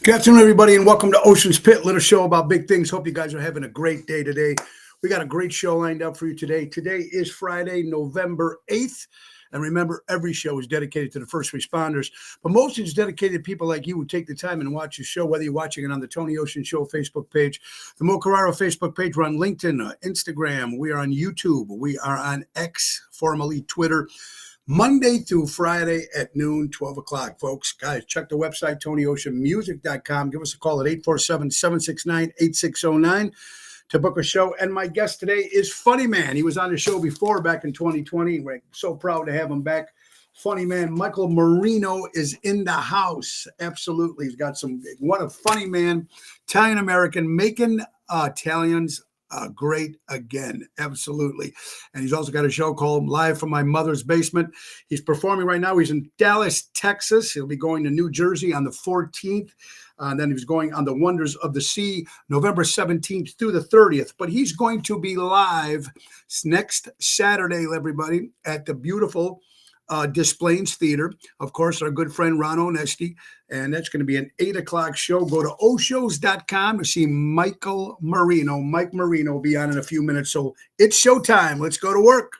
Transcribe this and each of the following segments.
Good afternoon, everybody, and welcome to Ocean's Pit, little show about big things. Hope you guys are having a great day today. We got a great show lined up for you today. Today is Friday, November 8th. And remember, every show is dedicated to the first responders, but most is dedicated to people like you who take the time and watch the show, whether you're watching it on the Tony Ocean Show Facebook page, the Mo Carraro Facebook page. We're on LinkedIn, Instagram. We are on YouTube. We are on X, formerly Twitter. Monday through Friday at noon, 12 o'clock, folks. Guys, check the website, TonyOceanMusic.com. Give us a call at 847-769-8609 to book a show. And my guest today is Funny Man. He was on the show before back in 2020. We're so proud to have him back. Funny Man, Michael Marino is in the house. Absolutely. He's got what a funny man, Italian-American, making Italians great again. Absolutely. And he's also got a show called Live from My Mother's Basement. He's performing right now. He's in Dallas, Texas. He'll be going to New Jersey on the 14th. And then he's going on the Wonders of the Sea, November 17th through the 30th. But he's going to be live next Saturday, everybody, at the beautiful Des Plaines Theater. Of course, our good friend Ron Onesti. And that's going to be an 8 o'clock show. Go to oshows.com to see Michael Marino. Mike Marino will be on in a few minutes. So it's showtime. Let's go to work.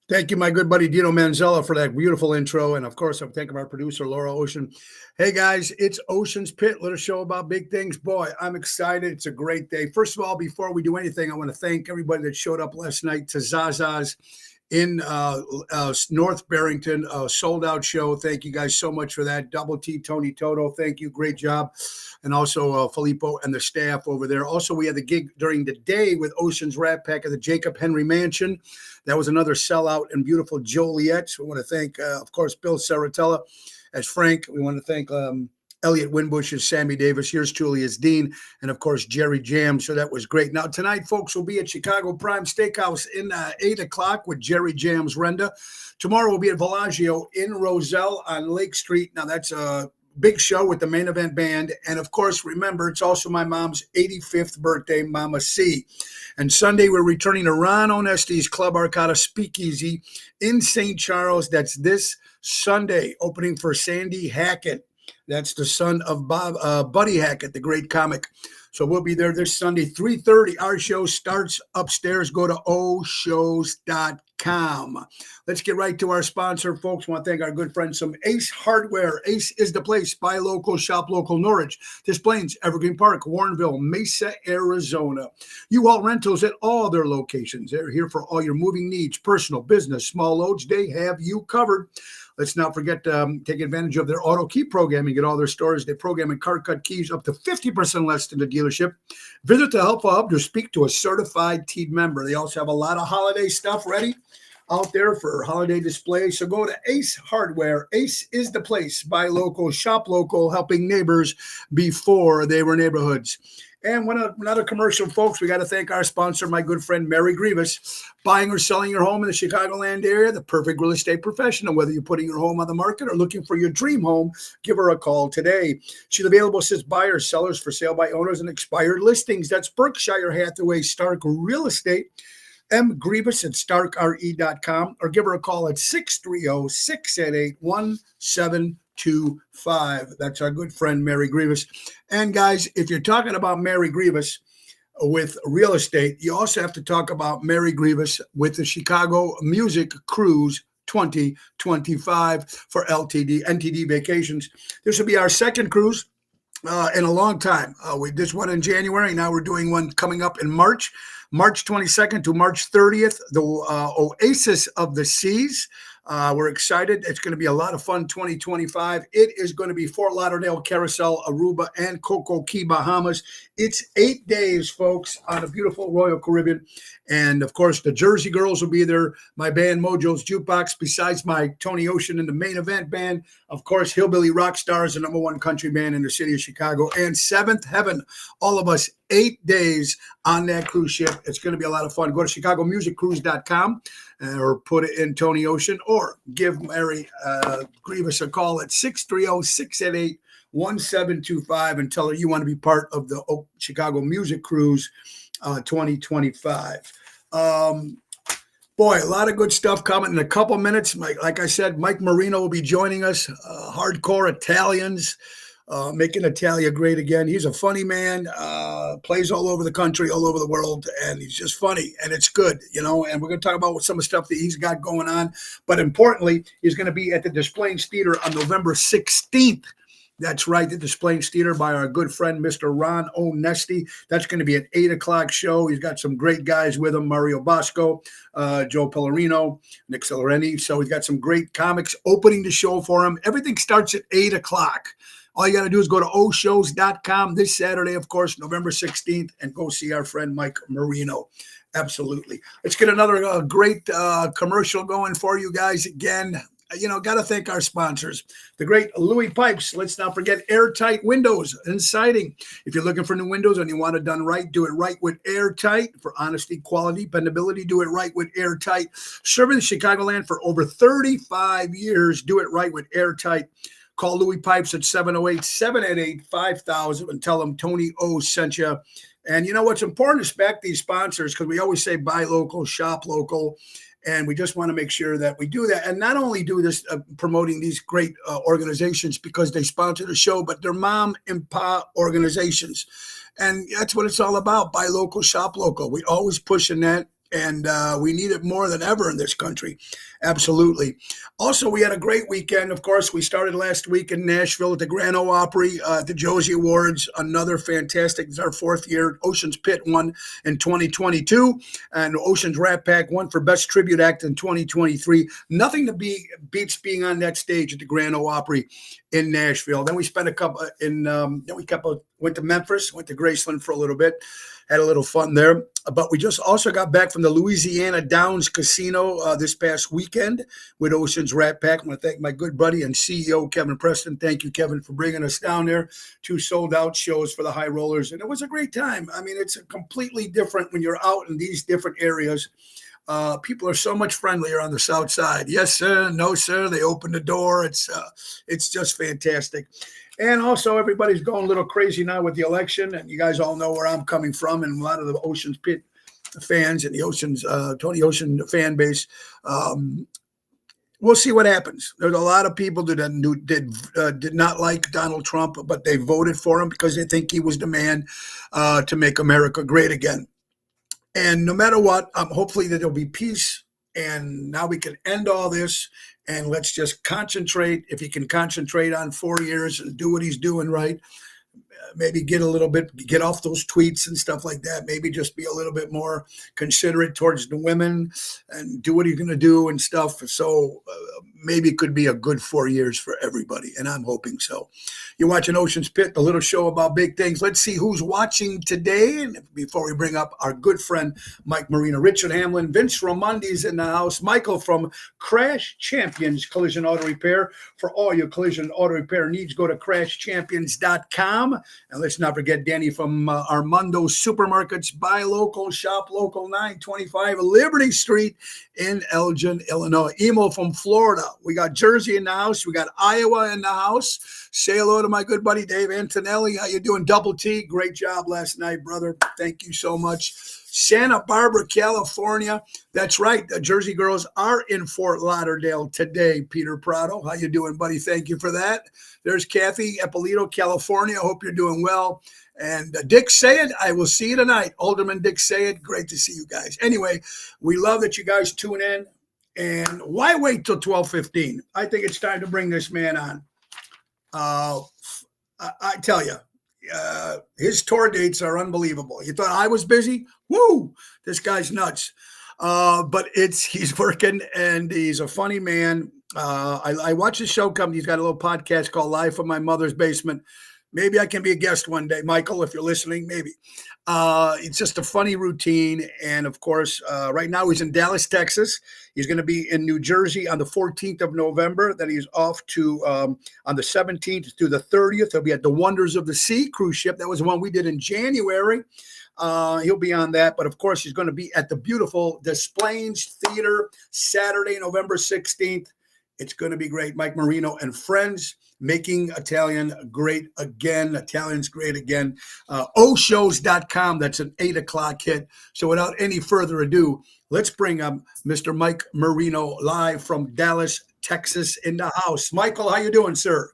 Thank you, my good buddy Dino Manzella, for that beautiful intro. And, of course, I'm thanking our producer, Laura Ocean. Hey, guys, it's Ocean's Pit, little show about big things. Boy, I'm excited. It's a great day. First of all, before we do anything, I want to thank everybody that showed up last night to Zaza's in North Barrington, sold-out show. Thank you guys so much for that. Double T, Tony Toto, thank you. Great job. And also Filippo and the staff over there. Also, we had the gig during the day with Ocean's Rat Pack at the Jacob Henry Mansion. That was another sellout in beautiful Joliet. So we want to thank, of course, Bill Saratella as Frank. We want to thank Elliot Winbush as Sammy Davis. Yours truly as Dean. And, of course, Jerry Jam. So that was great. Now, tonight, folks, we'll be at Chicago Prime Steakhouse in 8 o'clock with Jerry Jam's Renda. Tomorrow, we'll be at Bellagio in Roselle on Lake Street. Now, that's a big show with the Main Event Band. And, of course, remember, it's also my mom's 85th birthday, Mama C. And Sunday, we're returning to Ron Onesti's Club Arcada Speakeasy in St. Charles. That's this Sunday, opening for Sandy Hackett. That's the son of Buddy Hackett, the great comic. So we'll be there this Sunday, 3:30. Our show starts upstairs. Go to oshows.com. Let's get right to our sponsor, folks. I want to thank our good friends from Ace Hardware. Ace is the place. Buy local, shop local. Norwich, Des Plaines, Evergreen Park, Warrenville, Mesa, Arizona. U-Haul Rentals at all their locations. They're here for all your moving needs, personal, business, small loads. They have you covered. Let's not forget to take advantage of their auto key programming at all their stores. They program and card cut keys up to 50% less than the dealership. Visit the Helpful Hub to speak to a certified team member. They also have a lot of holiday stuff ready out there for holiday display. So go to Ace Hardware. Ace is the place. Buy local, shop local, helping neighbors before they were neighborhoods. And another commercial, folks, we got to thank our sponsor, my good friend, Mary Grievous. Buying or selling your home in the Chicagoland area, the perfect real estate professional. Whether you're putting your home on the market or looking for your dream home, give her a call today. She's available, says buyers, sellers, for sale by owners, and expired listings. That's Berkshire Hathaway Stark Real Estate. M. Grievous at starkre.com, or give her a call at 630-688-1725. That's our good friend, Mary Grievous. And guys, if you're talking about Mary Grievous with real estate, you also have to talk about Mary Grievous with the Chicago Music Cruise 2025 for NTD Vacations. This will be our second cruise in a long time. We did one in January. Now we're doing one coming up in March 22nd to March 30th, the Oasis of the Seas. We're excited. It's going to be a lot of fun 2025. It is going to be Fort Lauderdale, Carousel, Aruba, and Coco Key, Bahamas. It's 8 days, folks, on a beautiful Royal Caribbean. And, of course, the Jersey Girls will be there, my band Mojo's Jukebox, besides my Tony Ocean and the main event band. Of course, Hillbilly Rockstars, the #1 country band in the city of Chicago, and Seventh Heaven. All of us 8 days on that cruise ship. It's going to be a lot of fun. Go to chicagomusiccruise.com or put it in Tony Ocean, or give Mary Grievous a call at 630-688-1725 and tell her you want to be part of the Chicago Music Cruise 2025. Boy, a lot of good stuff coming in a couple minutes. Like I said, Mike Marino will be joining us. Hardcore Italians, making Italia great again. He's a funny man, plays all over the country, all over the world, and he's just funny, and it's good, and we're going to talk about some of the stuff that he's got going on. But importantly, he's going to be at the Des Plaines Theater on November 16th. That's right, the Des Plaines Theater by our good friend, Mr. Ron Onesti. That's going to be an 8 o'clock show. He's got some great guys with him, Mario Bosco, Joe Pellerino, Nick Celereni. So he's got some great comics opening the show for him. Everything starts at 8 o'clock. All you got to do is go to oshows.com this Saturday, of course, November 16th, and go see our friend Mike Marino. Absolutely. Let's get another great commercial going for you guys again. Got to thank our sponsors, the great Louis Pipes. Let's not forget Airtight Windows and Siding. If you're looking for new windows and you want it done right, do it right with Airtight. For honesty, quality, dependability, do it right with Airtight. Serving the Chicagoland for over 35 years, do it right with Airtight. Call Louis Pipes at 708-788-5000 and tell them Tony O sent you. And what's important is back these sponsors, because we always say buy local, shop local. And we just want to make sure that we do that. And not only do this promoting these great organizations because they sponsor the show, but they're mom and pop organizations. And that's what it's all about. Buy local, shop local. We always pushing that. And we need it more than ever in this country. Absolutely. Also, we had a great weekend. Of course, we started last week in Nashville at the Grand Ole Opry, the Josie Awards. Another fantastic, it's our 4th year. Ocean's Pit won in 2022, and Ocean's Rat Pack won for Best Tribute Act in 2023. Nothing to beats being on that stage at the Grand Ole Opry in Nashville. Then we spent went to Memphis, went to Graceland for a little bit. Had a little fun there. But we just also got back from the Louisiana Downs Casino this past weekend with Ocean's Rat Pack. I want to thank my good buddy and CEO, Kevin Preston. Thank you, Kevin, for bringing us down there. 2 sold-out shows for the High Rollers. And it was a great time. I mean, it's completely different when you're out in these different areas. People are so much friendlier on the South Side. Yes, sir. No, sir. They open the door. It's just fantastic. And also, everybody's going a little crazy now with the election. And you guys all know where I'm coming from, and a lot of the Ocean's Pit fans and the Ocean's Tony Ocean fan base. We'll see what happens. There's a lot of people that did not like Donald Trump, but they voted for him because they think he was the man to make America great again. And no matter what, hopefully that there'll be peace. And now we can end all this, and let's just concentrate. If he can concentrate on 4 years and do what he's doing right, maybe get off those tweets and stuff like that. Maybe just be a little bit more considerate towards the women and do what he's going to do and stuff. So maybe it could be a good 4 years for everybody, and I'm hoping so. You're watching Ocean's Pit, the little show about big things. Let's see who's watching today. And before we bring up our good friend, Mike Marino, Richard Hamlin, Vince Romandi's in the house, Michael from Crash Champions Collision Auto Repair. For all your collision auto repair needs, go to crashchampions.com. And let's not forget Danny from Armando Supermarkets. Buy local, shop local, 925 Liberty Street in Elgin, Illinois. Emo from Florida. We got Jersey in the house. We got Iowa in the house. Say hello to my good buddy Dave Antonelli. How you doing? Double T. Great job last night, brother. Thank you so much. Santa Barbara, California. That's right. The Jersey Girls are in Fort Lauderdale today. Peter Prado. How you doing, buddy? Thank you for that. There's Kathy Eppolito, California. Hope you're doing well. And Dick Sayed, I will see you tonight. Alderman Dick Sayed, great to see you guys. Anyway, we love that you guys tune in. And why wait till 12:15? I think it's time to bring this man on. I tell you, his tour dates are unbelievable. You thought I was busy? Woo! This guy's nuts. But he's working and he's a funny man. I watch his show come. He's got a little podcast called Live from My Mother's Basement. Maybe I can be a guest one day, Michael, if you're listening. Maybe. It's just a funny routine. And of course, right now he's in Dallas, Texas. He's going to be in New Jersey on the 14th of November. Then he's off to on the 17th through the 30th. He'll be at the Wonders of the Sea cruise ship. That was the one we did in January. He'll be on that. But of course, he's going to be at the beautiful Des Plaines Theater Saturday, November 16th. It's going to be great. Mike Marino and friends making Italian great again. Italian's great again. Oshows.com. That's an 8 o'clock hit. So without any further ado, let's bring up Mr. Mike Marino live from Dallas, Texas in the house. Michael, how you doing, sir?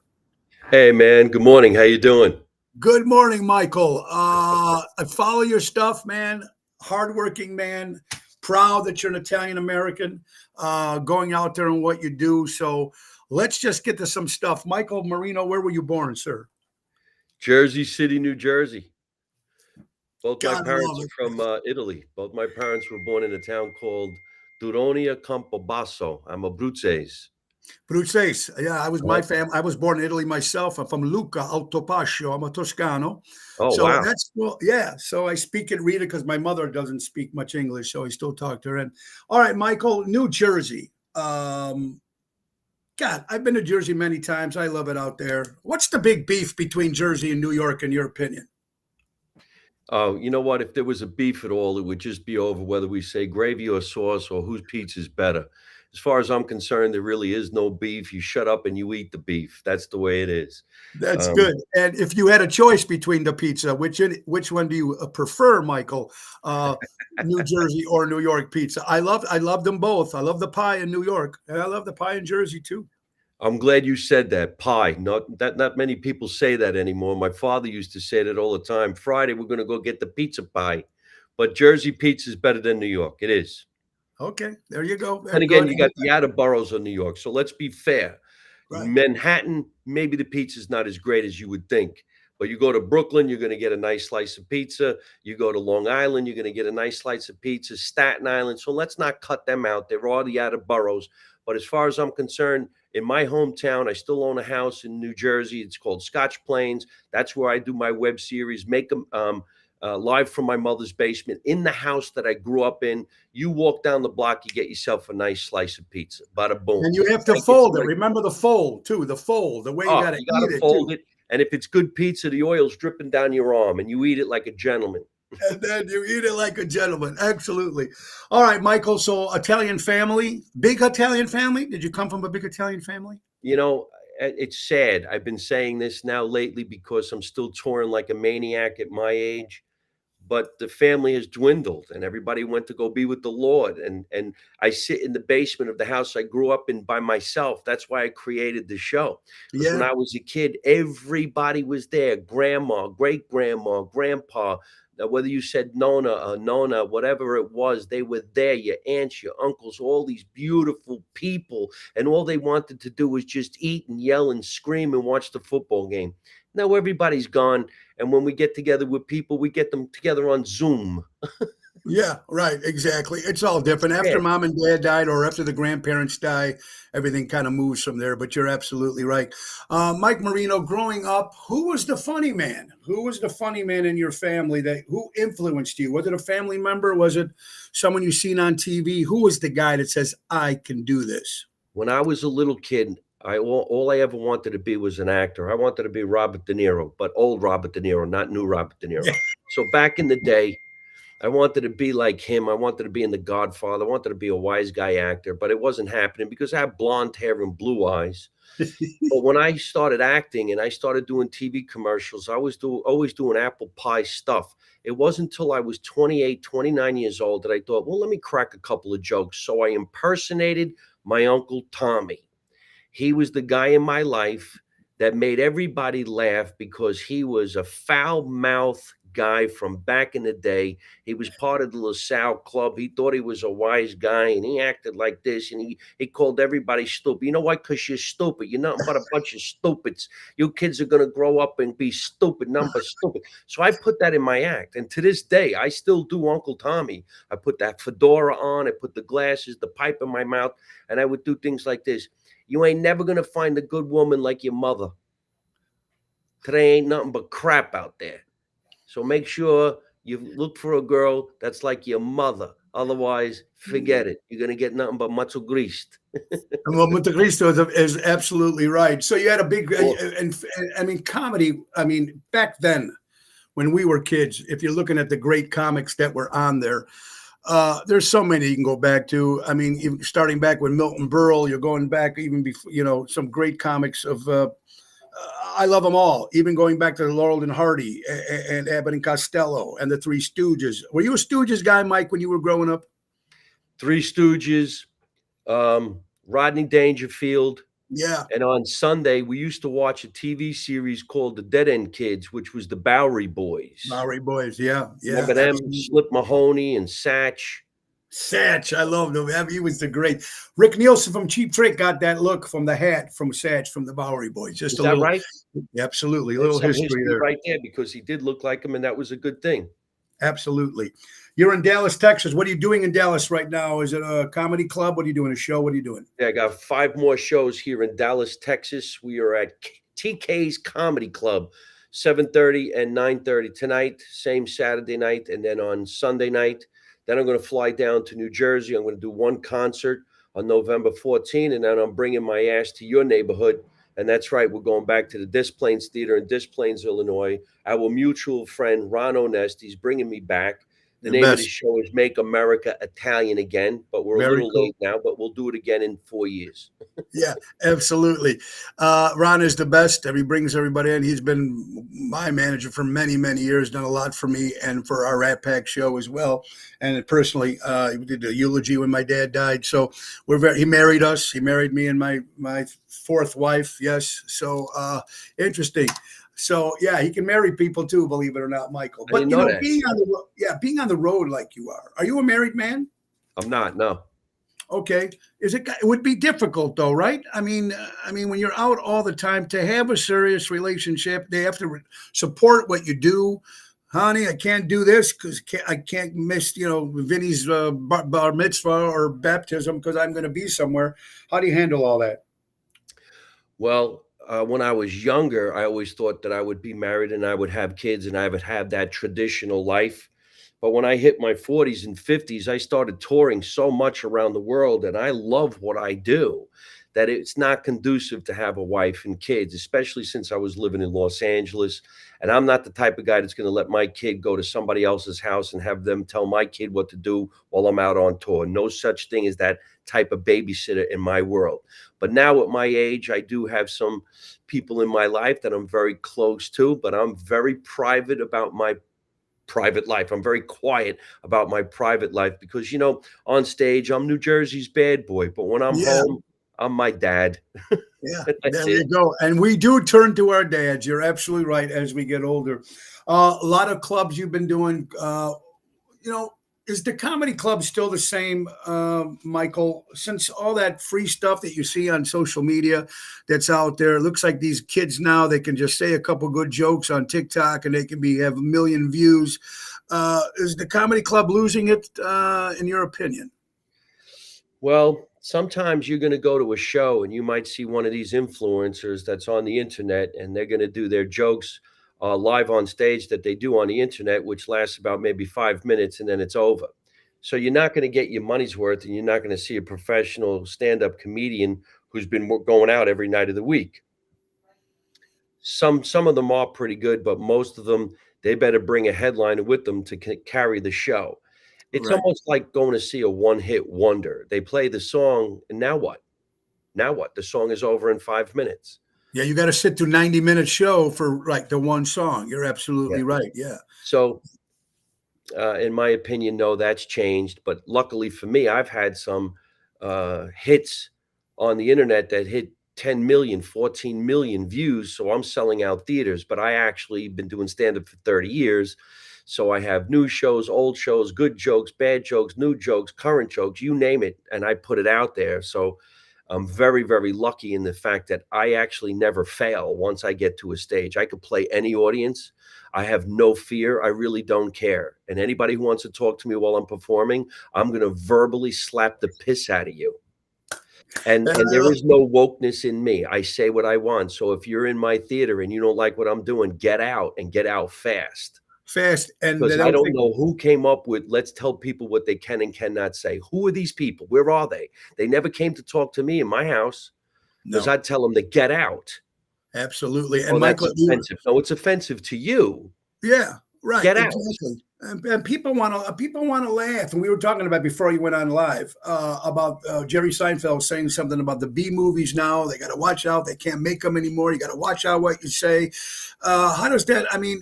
Hey, man. Good morning. How you doing? Good morning, Michael. I follow your stuff, man. Hardworking man. Proud that you're an Italian American, going out there and what you do. So let's just get to some stuff. Michael Marino, where were you born, sir? Jersey City, New Jersey. Both God, my parents are from Italy. Both my parents were born in a town called Duronia Campobasso. I'm Abruzzese. Bruzzese. Yeah, I was my family. I was born in Italy myself. I'm from Lucca, Altopascio. I'm a Toscano. Oh, So wow. that's well, yeah. So I speak and read it because my mother doesn't speak much English, so I still talk to her. And all right, Michael, New Jersey. God, I've been to Jersey many times. I love it out there. What's the big beef between Jersey and New York, in your opinion? Oh, you know what? If there was a beef at all, it would just be over whether we say gravy or sauce or whose pizza's better. As far as I'm concerned, there really is no beef. You shut up and you eat the beef. That's the way it is. That's Um, good. And if you had a choice between the pizza, which one do you prefer, Michael? New Jersey or New York pizza? I love them both. I love the pie in New York, and I love the pie in Jersey too. I'm glad you said that. Pie. Not many people say that anymore. My father used to say that all the time. Friday, we're going to go get the pizza pie. But Jersey pizza is better than New York. It is. Okay, there you go. And again, Good. you got the outer boroughs of New York. So let's be fair. Right. Manhattan, maybe the pizza's not as great as you would think. But you go to Brooklyn, you're going to get a nice slice of pizza. You go to Long Island, you're going to get a nice slice of pizza. Staten Island. So let's not cut them out. They're all the outer boroughs. But as far as I'm concerned, in my hometown, I still own a house in New Jersey. It's called Scotch Plains. That's where I do my web series, make them live from my mother's basement in the house that I grew up in. You walk down the block, you get yourself a nice slice of pizza. Bada boom. And you have to fold it. Remember the fold too. The fold, the way you got to eat it. Fold too. it. And if it's good pizza, the oil's dripping down your arm, and you eat it like a gentleman. And then you eat it like a gentleman. Absolutely. All right, Michael. So Italian family, big Italian family. Did you come from a big Italian family? You know, it's sad. I've been saying this now lately because I'm still touring like a maniac at my age. But the family has dwindled, and everybody went to go be with the Lord. And I sit in the basement of the house I grew up in by myself. That's why I created the show. Because when I was a kid, everybody was there: grandma, great grandma, grandpa. Whether you said Nona, whatever it was, they were there. Your aunts, your uncles, all these beautiful people, and all they wanted to do was just eat and yell and scream and watch the football game. Now everybody's gone. And when we get together with people, we get them together on Zoom. Yeah, right. Exactly. It's all different. After mom and dad died or after the grandparents die, everything kind of moves from there. But you're absolutely right. Mike Marino, growing up, who was the funny man? Who was the funny man in your family who influenced you? Was it a family member? Was it someone you've seen on TV? Who was the guy that says, I can do this? When I was a little kid, all I ever wanted to be was an actor. I wanted to be Robert De Niro, but old Robert De Niro, not new Robert De Niro. Yeah. So back in the day, I wanted to be like him. I wanted to be in The Godfather. I wanted to be a wise guy actor, but it wasn't happening because I have blonde hair and blue eyes. But when I started acting and I started doing TV commercials, I was always doing apple pie stuff. It wasn't until I was 28, 29 years old that I thought, well, let me crack a couple of jokes. So I impersonated my Uncle Tommy. He was the guy in my life that made everybody laugh because he was a foul-mouthed guy from back in the day. He was part of the LaSalle Club. He thought he was a wise guy, and he acted like this, and he called everybody stupid. You know why? Because you're stupid. You're nothing but a bunch of stupids. You kids are gonna grow up and be stupid, nothing but stupid. So I put that in my act, and to this day, I still do Uncle Tommy. I put that fedora on, I put the glasses, the pipe in my mouth, and I would do things like this. You ain't never gonna find a good woman like your mother. Today ain't nothing but crap out there. So make sure you look for a girl that's like your mother. Otherwise, forget it. You're gonna get nothing but macho greased. Well, Montecristo is absolutely right. So you had a big, and I mean, comedy. I mean, back then, when we were kids, if you're looking at the great comics that were on there, there's so many you can go back to. I mean, even starting back with Milton Berle, you're going back even before, some great comics of. I love them all, even going back to Laurel and Hardy and Abbott and Costello and the Three Stooges. Were you a Stooges guy, Mike, when you were growing up? Three Stooges, Rodney Dangerfield. Yeah. And on Sunday, we used to watch a TV series called The Dead End Kids, which was the Bowery Boys. Bowery Boys, yeah. Remember them? Slip Mahoney and Satch. Satch, I love him. He was the great. Rick Nielsen from Cheap Trick got that look from the hat from Satch from the Bowery Boys. Just Is a that little, right? Absolutely, a little history there. Right there, because he did look like him, and that was a good thing. Absolutely. You're in Dallas, Texas. What are you doing in Dallas right now? Is it a comedy club? What are you doing? A show? What are you doing? Yeah, I got 5 more shows here in Dallas, Texas. We are at TK's Comedy Club, 7:30 and 9:30 tonight, same Saturday night, and then on Sunday night. Then I'm going to fly down to New Jersey. I'm going to do one concert on November 14, and then I'm bringing my ass to your neighborhood. And that's right, we're going back to the Des Plaines Theater in Des Plaines, Illinois. Our mutual friend, Ron Onest, he's bringing me back. The name of the show is Make America Italian Again, but we're a little late now, but we'll do it again in 4 years. Yeah, absolutely. Ron is the best. He brings everybody in. He's been my manager for many, many years, done a lot for me and for our Rat Pack show as well. And personally, he did a eulogy when my dad died. So he married us. He married me and my 4th wife. Yes. So interesting. So yeah, he can marry people too, believe it or not, Michael. But being on the road like you are you a married man? I'm not, no. Okay. It would be difficult though, right? I mean, when you're out all the time to have a serious relationship, they have to support what you do. Honey, I can't do this because I can't miss, Vinny's bar mitzvah or baptism because I'm going to be somewhere. How do you handle all that? Well, when I was younger, I always thought that I would be married and I would have kids and I would have that traditional life. But when I hit my 40s and 50s, I started touring so much around the world, and I love what I do, that it's not conducive to have a wife and kids, especially since I was living in Los Angeles. And I'm not the type of guy that's going to let my kid go to somebody else's house and have them tell my kid what to do while I'm out on tour. No such thing as that type of babysitter in my world. But now at my age, I do have some people in my life that I'm very close to, but I'm very private about my private life. I'm very quiet about my private life because, on stage, I'm New Jersey's bad boy, but when I'm home, I'm my dad. Yeah, there you go. And we do turn to our dads. You're absolutely right as we get older. A lot of clubs you've been doing, is the comedy club still the same, Michael? Since all that free stuff that you see on social media that's out there, it looks like these kids now, they can just say a couple good jokes on TikTok and they can have 1 million views. Is the comedy club losing it, in your opinion? Well, sometimes you're going to go to a show and you might see one of these influencers that's on the internet and they're going to do their jokes live on stage that they do on the internet, which lasts about maybe 5 minutes and then it's over. So you're not going to get your money's worth and you're not going to see a professional stand-up comedian who's been going out every night of the week. Some of them are pretty good, but most of them, they better bring a headliner with them to carry the show. It's almost like going to see a one-hit wonder. They play the song, and now what? Now what? The song is over in 5 minutes. Yeah, you got to sit through 90-minute show for the one song. You're absolutely right. Yeah. So, in my opinion, no, that's changed. But luckily for me, I've had some hits on the internet that hit 10 million, 14 million views. So I'm selling out theaters, but I actually been doing stand-up for 30 years. So I have new shows, old shows, good jokes, bad jokes, new jokes, current jokes, you name it. And I put it out there. So I'm very, very lucky in the fact that I actually never fail once I get to a stage. I could play any audience. I have no fear. I really don't care. And anybody who wants to talk to me while I'm performing, I'm going to verbally slap the piss out of you. And there is no wokeness in me. I say what I want. So if you're in my theater and you don't like what I'm doing, get out and get out fast. Fast. And Because they I don't don't think, know who came up with let's tell people what they can and cannot say. Who are these people? Where are they? They never came to talk to me in my house because no, I'd tell them to get out. absolutely. And Oh, that's Michael, offensive. No, it's offensive to you. yeah, right, Get out. exactly. And people want to laugh. And we were talking about before you went on live about Jerry Seinfeld saying something about the B movies now. They got to watch out. They can't make them anymore. You got to watch out what you say. How does that? I mean,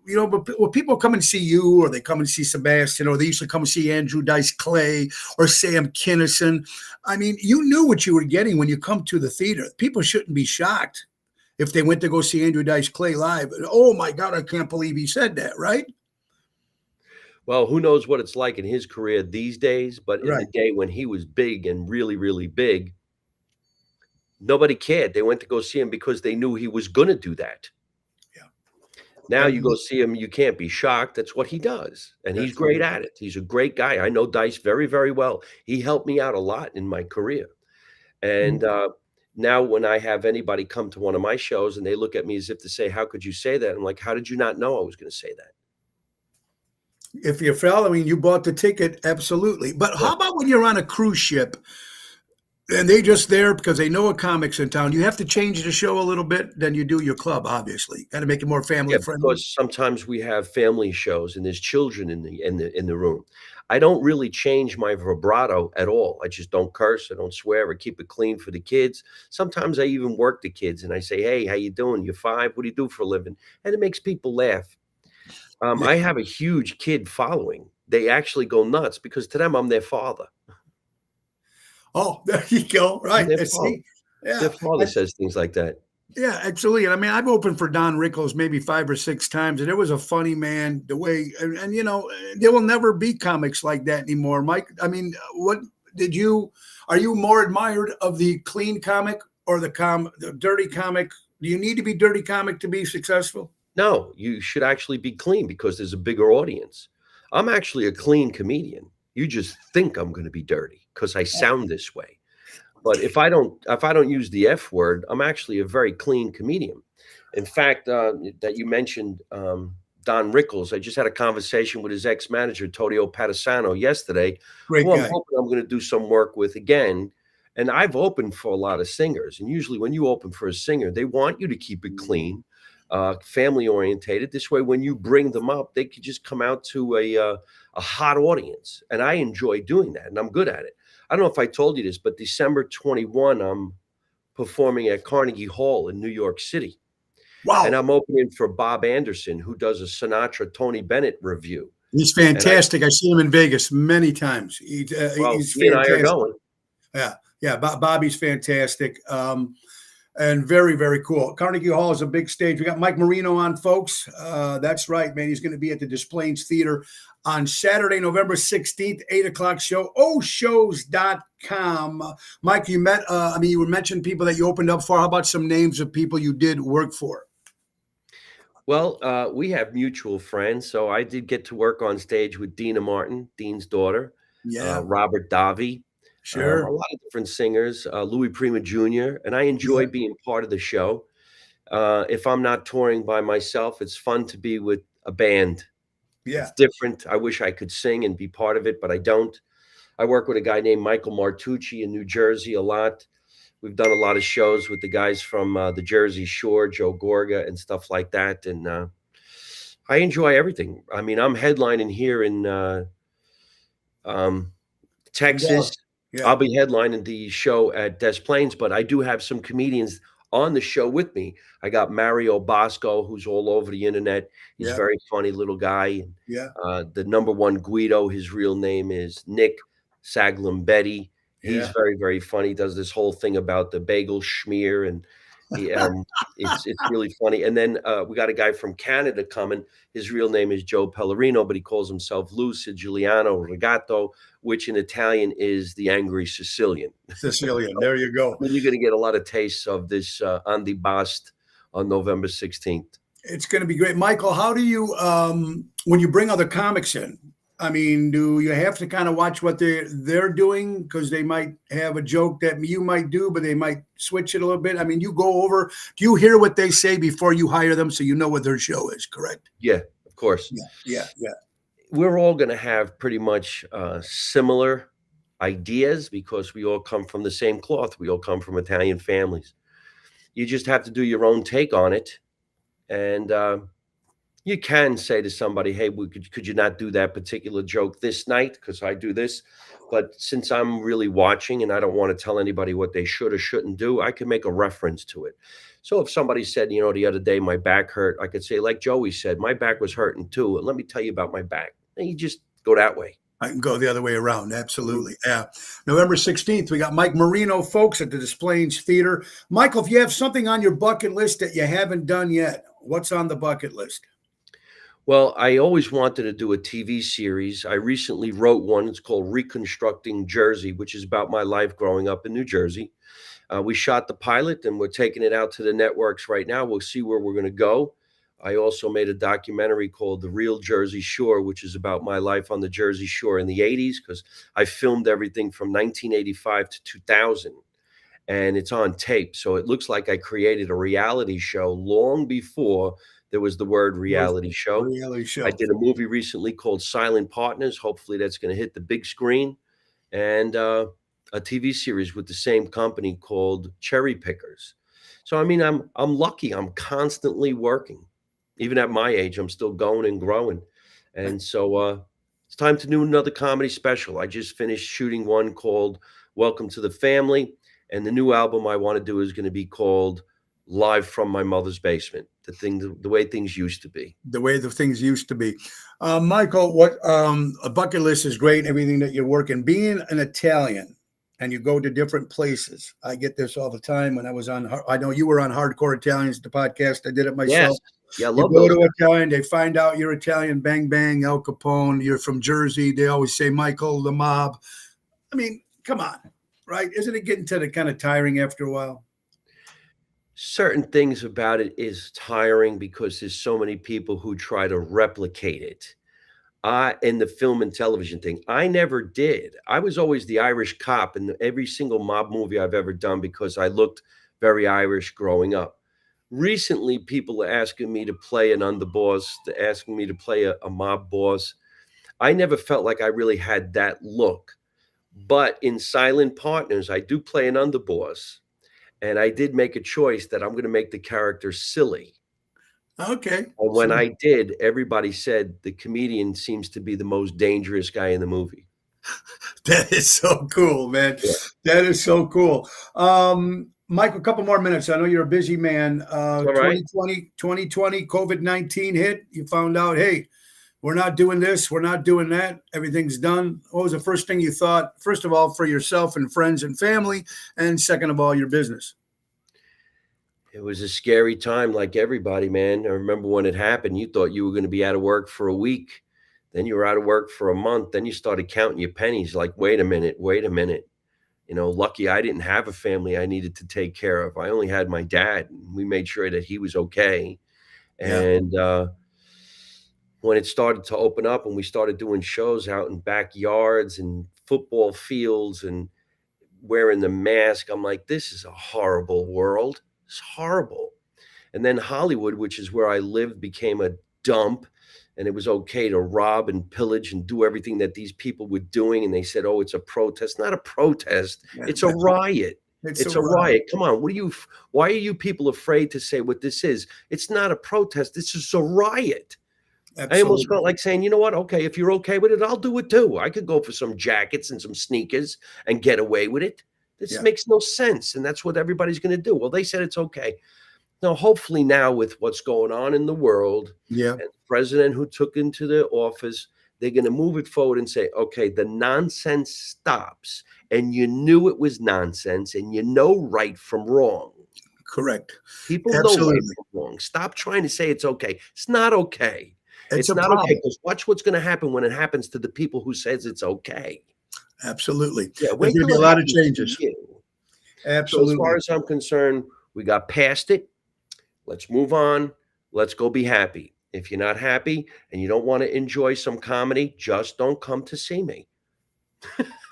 but when people come and see you, or they come and see Sebastian, or they used to come and see Andrew Dice Clay or Sam Kinison, I mean, you knew what you were getting when you come to the theater. People shouldn't be shocked if they went to go see Andrew Dice Clay live. Oh my God, I can't believe he said that, right? Well, who knows what it's like in his career these days, but in the Right. day when he was big and really, really big, nobody cared. They went to go see him because they knew he was going to do that. Yeah. Now you And go see him, you can't be shocked. That's what he does. And he's that's great at it. He's a great guy. I know Dice very, very well. He helped me out a lot in my career. And now when I have anybody come to one of my shows and they look at me as if to say, how could you say that? I'm like, how did you not know I was going to say that? if you're following, you bought the ticket, absolutely. But Yeah. how about when you're on a cruise ship and they just there because they know a comic's in town? You have to change the show a little bit than you do your club, obviously. Got to make it more family Yeah, friendly. because sometimes we have family shows and there's children in the room. I don't really change my vibrato at all. I just don't curse. I don't swear. I keep it clean for the kids. Sometimes I even work the kids and I say, "Hey, how you doing? You're 5. What do you do for a living?" And it makes people laugh. Yeah. I have a huge kid following. They actually go nuts because to them I'm their father. Oh, there you go. I'm Right. their father. See, yeah. Their father says things like that. Yeah, absolutely. And I mean, I've opened for Don Rickles maybe 5 or 6 times, and it was a funny man. The way, and there will never be comics like that anymore. Mike, I mean, what did you? Are you more admired of the clean comic or the dirty comic? Do you need to be dirty comic to be successful? No, you should actually be clean because there's a bigger audience. I'm actually a clean comedian. You just think I'm going to be dirty because I sound this way. But if I don't use the F word, I'm actually a very clean comedian. In fact, that you mentioned Don Rickles, I just had a conversation with his ex-manager, Todio Patisano, yesterday, Great who I'm guy. hoping I'm going to do some work with again. And I've opened for a lot of singers. And usually when you open for a singer, they want you to keep it clean, family orientated. This way, when you bring them up, they could just come out to a hot audience. And I enjoy doing that, and I'm good at it. I don't know if I told you this, but December 21, I'm performing at Carnegie Hall in New York City. And Wow, I'm opening for Bob Anderson, who does a Sinatra Tony Bennett review. he's And I, fantastic. I've seen him in Vegas many times. well, He's he and I are fantastic. going. Yeah, yeah. Bobby's fantastic. And very, very cool. Carnegie Hall is a big stage. We got Mike Marino on, folks. That's right, man. He's going to be at the Des Plaines Theater on Saturday, November 16th, 8 o'clock show, oshows.com. Mike, you you mentioned people that you opened up for. How about some names of people you did work for? Well, we have mutual friends. So I did get to work on stage with Dina Martin, Dean's daughter, Yeah, Robert Davi, a sure. lot of different singers, Louis Prima Jr., and I Yeah, enjoy being part of the show. If I'm not touring by myself, it's fun to be with a band. yeah. It's different. I wish I could sing and be part of it, but I don't. I work with a guy named Michael Martucci in New Jersey a lot. We've done a lot of shows with the guys from the Jersey Shore, Joe Gorga, and stuff like that. And I enjoy everything. I mean, I'm headlining here in um, And Texas. yeah, I'll be headlining the show at Des Plaines, but I do have some comedians on the show with me. I got Mario Bosco, who's all over the internet. He's a yeah, very funny little guy. yeah. The number one Guido, his real name is Nick Saglambetti. He's Yeah. very, very funny. He does this whole thing about the bagel schmear, and he, it's really funny. And then we got a guy from Canada coming. His real name is Joe Pellerino, but he calls himself Lou Siciliano Regato, which in Italian is the angry Sicilian. Sicilian. There you go. I mean, you're going to get a lot of tastes of this Andy Bast on November 16th. It's going to be great. Michael, how do you, when you bring other comics in, I mean, do you have to kind of watch what they're doing? Because they might have a joke that you might do, but they might switch it a little bit. I mean, you go over, do you hear what they say before you hire them so you know what their show is, correct? Yeah, of course. Yeah. We're all going to have pretty much similar ideas because we all come from the same cloth. We all come from Italian families. You just have to do your own take on it. And you can say to somebody, hey, could you not do that particular joke this night? Because I do this. But since I'm really watching and I don't want to tell anybody what they should or shouldn't do, I can make a reference to it. So if somebody said, the other day my back hurt, I could say, like Joey said, my back was hurting too. And let me tell you about my back. And you just go that way. I can go the other way around. Absolutely. Yeah. November 16th, we got Mike Marino, folks, at the Des Plaines Theater. Michael, if you have something on your bucket list that you haven't done yet, what's on the bucket list? Well, I always wanted to do a TV series. I recently wrote one. It's called Reconstructing Jersey, which is about my life growing up in New Jersey. We shot the pilot and we're taking it out to the networks right now. We'll see where we're going to go. I also made a documentary called The Real Jersey Shore, which is about my life on the Jersey Shore in the 80s, because I filmed everything from 1985 to 2000. And it's on tape. So it looks like I created a reality show long before there was the word reality show. Reality show. I did a movie recently called Silent Partners. Hopefully that's going to hit the big screen. And a TV series with the same company called Cherry Pickers. So, I mean, I'm lucky. I'm constantly working. Even at my age, I'm still going and growing. And so it's time to do another comedy special. I just finished shooting one called Welcome to the Family. And the new album I want to do is going to be called Live from My Mother's Basement, the way things used to be. The way the things used to be. Michael, what a bucket list is great, everything that you're working. Being an Italian and you go to different places. I get this all the time when I was on, I know you were on Hardcore Italians, the podcast. I did it myself. Yes. Yeah, I You love go those. to Italian, they find out you're Italian, bang, bang, Al Capone, you're from Jersey. They always say, Michael, the mob. I mean, come on, right? Isn't it getting to the kind of tiring after a while? Certain things about it is tiring because there's so many people who try to replicate it. In the film and television thing, I never did. I was always the Irish cop in every single mob movie I've ever done because I looked very Irish growing up. Recently, people are asking me to play an underboss, asking me to play a mob boss. I never felt like I really had that look. But in Silent Partners, I do play an underboss. And I did make a choice that I'm going to make the character silly. Okay. And when I did, everybody said the comedian seems to be the most dangerous guy in the movie. That is so cool, man. Yeah. That is so cool. Mike, a couple more minutes. I know you're a busy man. All right. 2020, COVID-19 hit. You found out, hey, we're not doing this. We're not doing that. Everything's done. What was the first thing you thought, first of all, for yourself and friends and family, and second of all, your business? It was a scary time, like everybody, man. I remember when it happened, you thought you were going to be out of work for a week. Then you were out of work for a month. Then you started counting your pennies like, wait a minute. Lucky I didn't have a family I needed to take care of. I only had my dad. And we made sure that he was okay. Yeah. And when it started to open up and we started doing shows out in backyards and football fields and wearing the mask, I'm like, this is a horrible world. It's horrible. And then Hollywood, which is where I lived, became a dump. And it was okay to rob and pillage and do everything that these people were doing. And they said, oh, it's a protest. Not a protest. It's a riot. It's a riot. Come on. Why are you people afraid to say what this is? It's not a protest. It's just a riot. Absolutely. I almost felt like saying, you know what? Okay, if you're okay with it, I'll do it too. I could go for some jackets and some sneakers and get away with it. This makes no sense. And that's what everybody's going to do. Well, they said it's okay. Now, hopefully now with what's going on in the world, and the president who took into the office, they're going to move it forward and say, okay, the nonsense stops. And you knew it was nonsense and you know right from wrong. Correct. People know right Absolutely. from wrong. Stop trying to say it's okay. It's not okay. It's a not okay problem. because watch what's going to happen when it happens to the people who says it's okay. Absolutely. Yeah, There's wait going to till be a it lot of happens to changes. you. So as Absolutely. far as I'm concerned, we got past it. Let's move on. Let's go be happy. If you're not happy and you don't want to enjoy some comedy, just don't come to see me.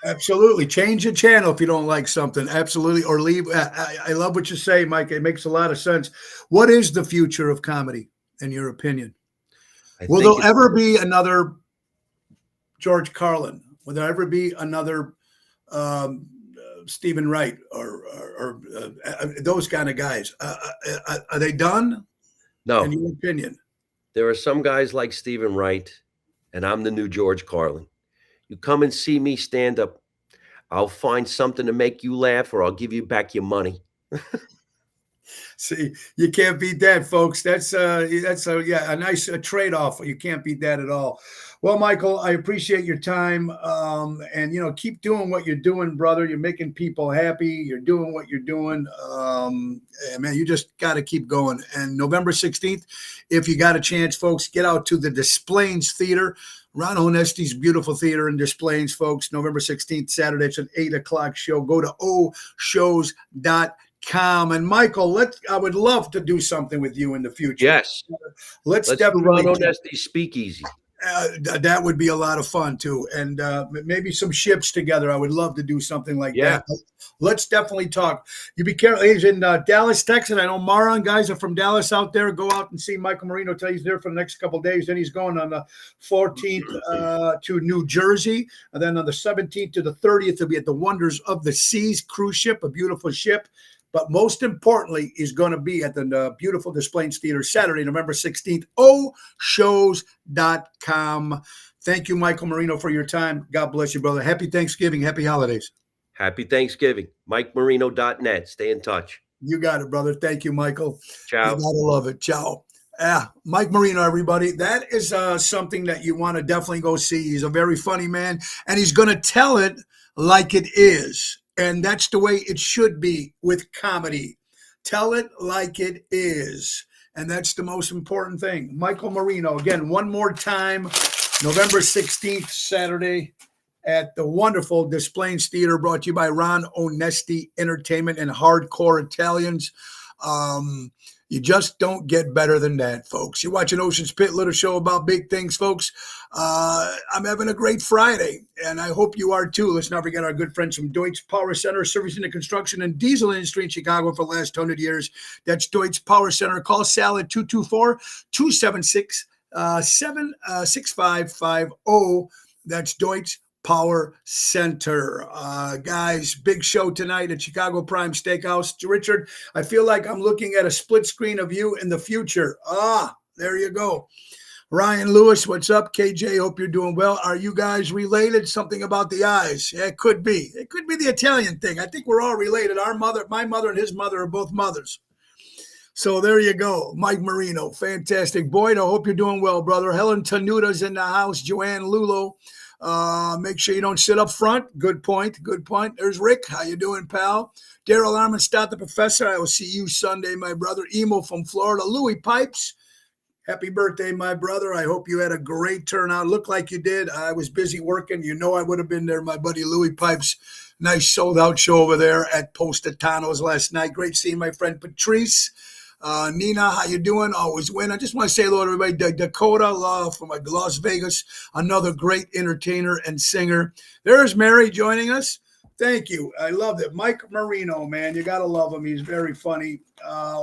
Absolutely. Change the channel if you don't like something. Absolutely. Or leave. I love what you say, Mike. It makes a lot of sense. What is the future of comedy, in your opinion? Will there ever be another George Carlin? Will there ever be another Stephen Wright or those kind of guys? Are they done? No. In your opinion? There are some guys like Stephen Wright, and I'm the new George Carlin. You come and see me stand up. I'll find something to make you laugh, or I'll give you back your money. See, you can't beat that, folks. That's a nice trade-off. You can't beat that at all. Well, Michael, I appreciate your time, and keep doing what you're doing, brother. You're making people happy. You're doing what you're doing. Man, you just got to keep going. And November 16th, if you got a chance, folks, get out to the Des Plaines Theater. Ron Onesti's beautiful theater in Des Plaines, folks. November 16th, Saturday. It's an 8:00 show. Go to oshows.com. And Michael, I would love to do something with you in the future. Yes. Let's definitely do Ron Onesti's Speakeasy. That would be a lot of fun too, and maybe some ships together. I would love to do something like that. Let's definitely talk. You be careful. He's in Dallas, Texas. I know Maron guys are from Dallas out there. Go out and see Michael Marino. Tell he's there for the next couple of days. Then he's going on the 14th to New Jersey, and then on the 17th to the 30th, he'll be at the Wonders of the Seas cruise ship, a beautiful ship. But most importantly, is going to be at the beautiful Des Plaines Theater Saturday, November 16th, oshows.com. Thank you, Michael Marino, for your time. God bless you, brother. Happy Thanksgiving. Happy holidays. Happy Thanksgiving. MikeMarino.net. Stay in touch. You got it, brother. Thank you, Michael. Ciao. You got to love it. Ciao. Mike Marino, everybody. That is something that you want to definitely go see. He's a very funny man, and he's going to tell it like it is. And that's the way it should be with comedy. Tell it like it is. And that's the most important thing. Michael Marino, again, one more time, November 16th, Saturday, at the wonderful Des Plaines Theater, brought to you by Ron Onesti Entertainment and Hardcore Italians. You just don't get better than that, folks. You're watching Ocean's Pit, little show about big things, folks. I'm having a great Friday, and I hope you are too. Let's not forget our good friends from Deutz Power Center, servicing the construction and diesel industry in Chicago for the last 100 years. That's Deutz Power Center. Call Sal at 224-276-6550. That's Deutz Power Center. Guys, big show tonight at Chicago Prime Steakhouse. Richard, I feel like I'm looking at a split screen of you in the future. There you go. Ryan Lewis, what's up? KJ, hope you're doing well. Are you guys related? Something about the eyes. Yeah, it could be. It could be the Italian thing. I think we're all related. My mother and his mother are both mothers. So there you go. Mike Marino, fantastic. Boyd, I hope you're doing well, brother. Helen Tanuta's in the house. Joanne Lulo. Make sure you don't sit up front. Good point. Good point. There's Rick. How you doing, pal? Daryl Armenstadt, the professor. I will see you Sunday, my brother. Emo from Florida. Louis Pipes. Happy birthday, my brother. I hope you had a great turnout. Looked like you did. I was busy working. You know I would have been there, my buddy Louis Pipes. Nice sold-out show over there at Positano's last night. Great seeing my friend Patrice. Nina, how you doing? Always win. I just want to say hello to everybody. Dakota from Las Vegas, another great entertainer and singer. There's Mary joining us. Thank you. I love it. Mike Marino, man, you got to love him. He's very funny.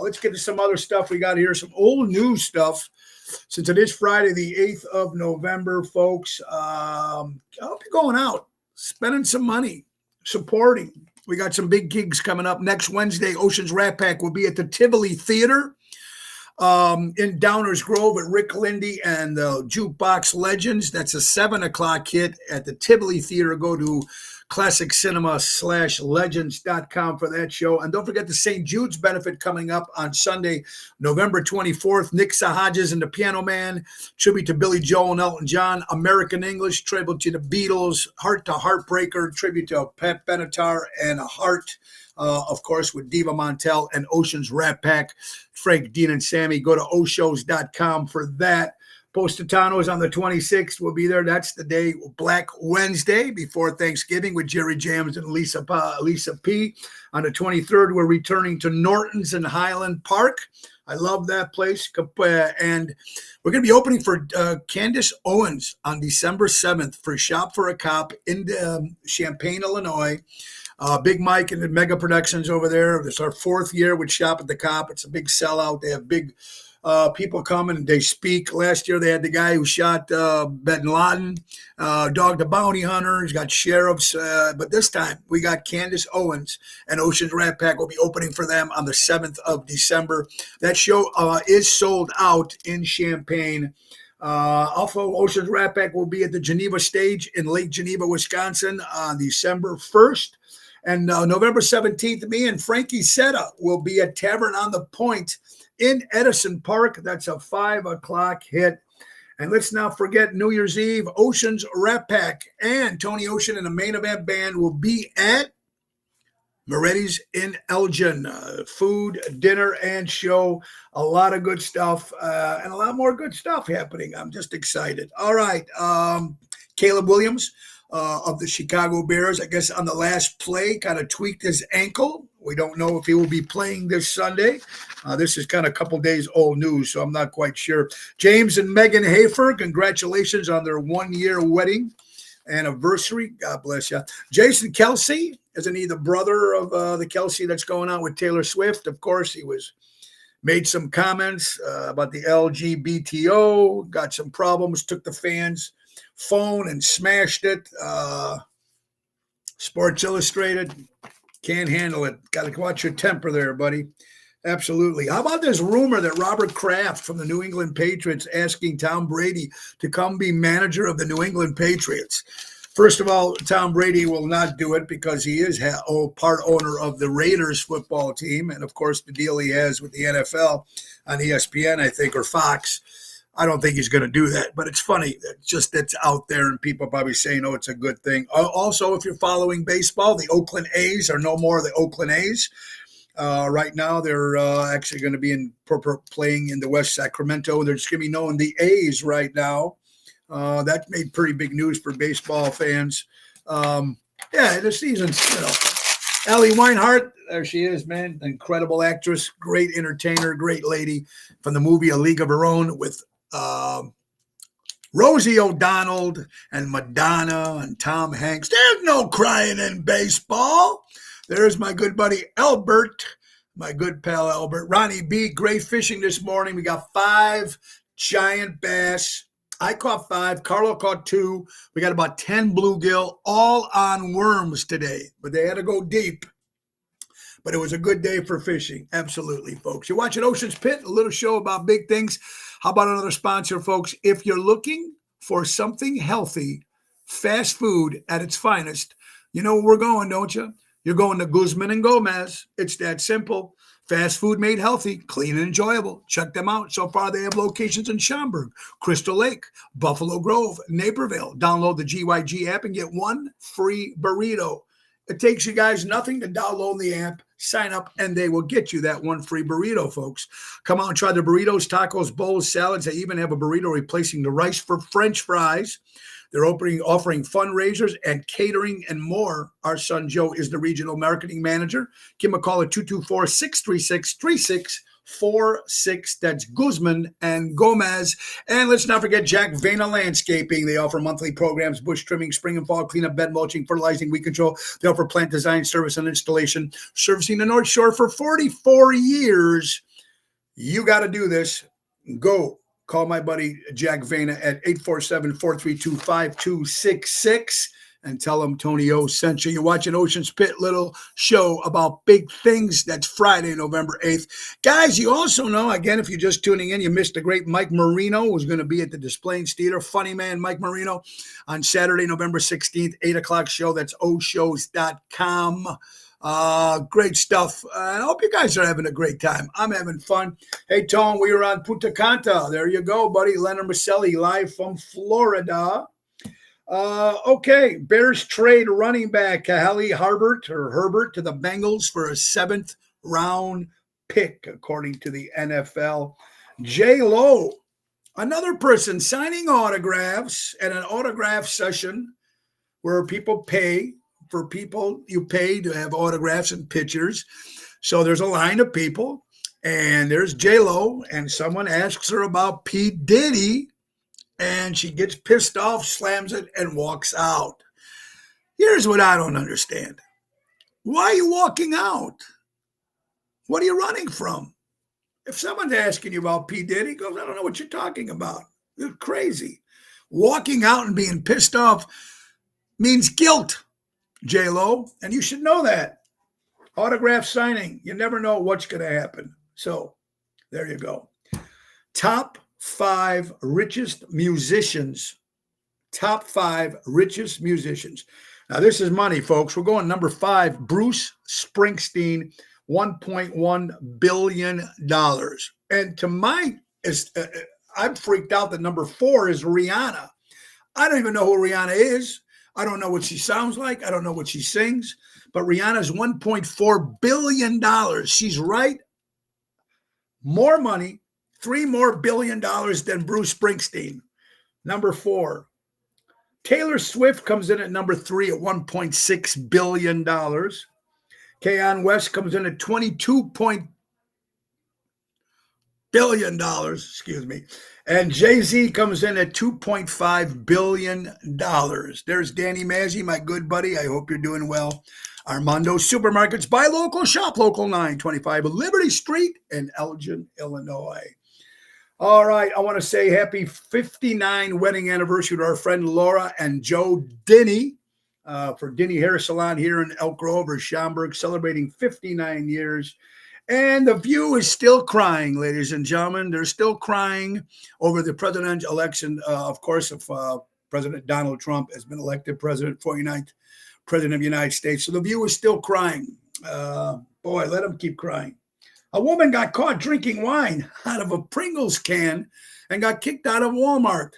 Let's get to some other stuff we got here, some old news stuff. Since it is Friday, the 8th of November, folks, I hope you're going out, spending some money, supporting. We got some big gigs coming up. Next Wednesday, Ocean's Rat Pack will be at the Tivoli Theater in Downers Grove at Rick Lindy and the Jukebox Legends. That's a 7 o'clock hit at the Tivoli Theater. Go to classiccinema/legends.com for that show. And don't forget the St. Jude's benefit coming up on Sunday, November 24th. Nick Sahajas and the Piano Man, tribute to Billy Joel and Elton John. American English, tribute to the Beatles. Heart to Heartbreaker, tribute to Pat Benatar and a Heart. Of course, with Diva Montel and Ocean's Rat Pack, Frank, Dean, and Sammy. Go to oshows.com for that. Positano's on the 26th. We'll be there. That's the day, Black Wednesday, before Thanksgiving with Jerry Jams and Lisa P. On the 23rd, we're returning to Norton's in Highland Park. I love that place. And we're going to be opening for Candace Owens on December 7th for Shop for a Cop in Champaign, Illinois. Big Mike and the Mega Productions over there. It's our 4th year with Shop at the Cop. It's a big sellout. They have big people coming and they speak. Last year they had the guy who shot Bin Laden, Dog the Bounty Hunter. He's got sheriffs. But this time we got Candace Owens and Ocean's Rat Pack will be opening for them on the 7th of December. That show is sold out in Champaign. Also, Ocean's Rat Pack will be at the Geneva Stage in Lake Geneva, Wisconsin on December 1st. And November 17th, me and Frankie Setta will be at Tavern on the Point in Edison Park. That's a 5 o'clock hit. And let's not forget New Year's Eve, Ocean's Rat Pack and Tony Ocean and the Main Event Band will be at Moretti's in Elgin. Food, dinner, and show. A lot of good stuff and a lot more good stuff happening. I'm just excited. All right. Caleb Williams of the Chicago Bears, I guess on the last play, kind of tweaked his ankle. We don't know if he will be playing this Sunday. This is kind of a couple days old news, so I'm not quite sure. James and Megan Hafer, congratulations on their 1-year wedding anniversary. God bless you. Jason Kelsey, isn't he the brother of the Kelsey that's going on with Taylor Swift? Of course, he made some comments about the LGBTO, got some problems, took the fans' phone and smashed it. Sports Illustrated can't handle it. Got to watch your temper there, buddy. Absolutely. How about this rumor that Robert Kraft from the New England Patriots asking Tom Brady to come be manager of the New England Patriots? First of all, Tom Brady will not do it because he is part owner of the Raiders football team. And, of course, the deal he has with the NFL on ESPN, I think, or Fox. I don't think he's going to do that, but it's funny. It's out there, and people probably saying, oh, it's a good thing. Also, if you're following baseball, the Oakland A's are no more the Oakland A's. Right now, they're actually going to be playing in the West Sacramento. They're just going to be known the A's right now. That made pretty big news for baseball fans. The season's, Ellie Weinhardt, there she is, man. Incredible actress, great entertainer, great lady from the movie A League of Her Own with Rosie O'Donnell and Madonna and Tom Hanks. There's no crying in baseball. There's my good buddy Albert, my good pal Albert. Ronnie B, great fishing this morning. We got 5 giant bass. I caught 5. Carlo caught 2. We got about 10 bluegill, all on worms today, but they had to go deep. But it was a good day for fishing. Absolutely, folks. You're watching Ocean's Pit, a little show about big things. How about another sponsor, folks? If you're looking for something healthy, fast food at its finest, you know where we're going, don't you? You're going to Guzman and Gomez. It's that simple. Fast food made healthy, clean and enjoyable. Check them out. So far, they have locations in Schaumburg, Crystal Lake, Buffalo Grove, Naperville. Download the GYG app and get 1 free burrito. It takes you guys nothing to download the app, sign up, and they will get you that 1 free burrito, folks. Come out and try the burritos, tacos, bowls, salads. They even have a burrito replacing the rice for French fries. They're offering fundraisers and catering and more. Our son Joe is the regional marketing manager. Give him a call at 224-636-3646. That's Guzman and Gomez. And let's not forget Jack Vena Landscaping. They offer monthly programs, bush trimming, spring and fall cleanup, bed mulching, fertilizing, weed control. They offer plant design, service, and installation. Servicing the North Shore for 44 years. You got to do this. Go. Call my buddy Jack Vena at 847-432-5266. and tell them Tony O sent you. You're watching Ocean's Pit, little show about big things. That's Friday, November 8th. Guys, you also know, again, if you're just tuning in, you missed the great Mike Marino, who's going to be at the Des Plaines Theater. Funny man, Mike Marino, on Saturday, November 16th, 8 o'clock show. That's oshows.com. Great stuff. I hope you guys are having a great time. I'm having fun. Hey, Tone, we were on Punta Cana. There you go, buddy. Leonard Maselli, live from Florida. Okay, Bears trade running back Hallie Herbert to the Bengals for a 7th round pick, according to the NFL. J-Lo, another person signing autographs at an autograph session where people pay for people. You pay to have autographs and pictures. So there's a line of people, and there's J-Lo, and someone asks her about P. Diddy, and she gets pissed off, slams it, and walks out. Here's what I don't understand. Why are you walking out? What are you running from? If someone's asking you about P. Diddy, goes, I don't know what you're talking about. You're crazy. Walking out and being pissed off means guilt, J-Lo, and you should know that. Autograph signing, you never know what's going to happen. So there you go. Top 5 richest musicians. Top 5 richest musicians. Now, this is money, folks. We're going number 5, Bruce Springsteen, $1.1 billion. And to my, I'm freaked out that number 4 is Rihanna. I don't even know who Rihanna is. I don't know what she sounds like. I don't know what she sings. But Rihanna's $1.4 billion. She's right. More money. $3 more billion than Bruce Springsteen. Number 4. Taylor Swift comes in at number 3 at $1.6 billion. Kanye West comes in at $22 billion. Excuse me. And Jay-Z comes in at $2.5 billion. There's Danny Mazzi, my good buddy. I hope you're doing well. Armando Supermarkets. Buy local, shop local. 925 Liberty Street in Elgin, Illinois. All right, I want to say happy 59 wedding anniversary to our friend Laura and Joe Denny for Denny Hair Salon here in Elk Grove or Schaumburg, celebrating 59 years. And the View is still crying, ladies and gentlemen. They're still crying over the presidential election, of course, if President Donald Trump has been elected president, 49th president of the United States. So the View is still crying. Boy, let them keep crying. A woman got caught drinking wine out of a Pringles can and got kicked out of Walmart.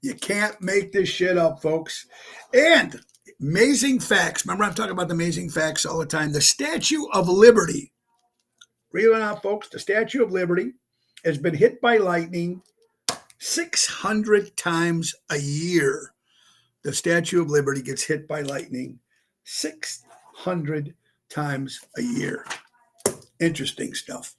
You can't make this shit up, folks. And amazing facts. Remember, I'm talking about the amazing facts all the time. The Statue of Liberty. Read it out, folks. The Statue of Liberty has been hit by lightning 600 times a year. The Statue of Liberty gets hit by lightning 600 times a year. Interesting stuff.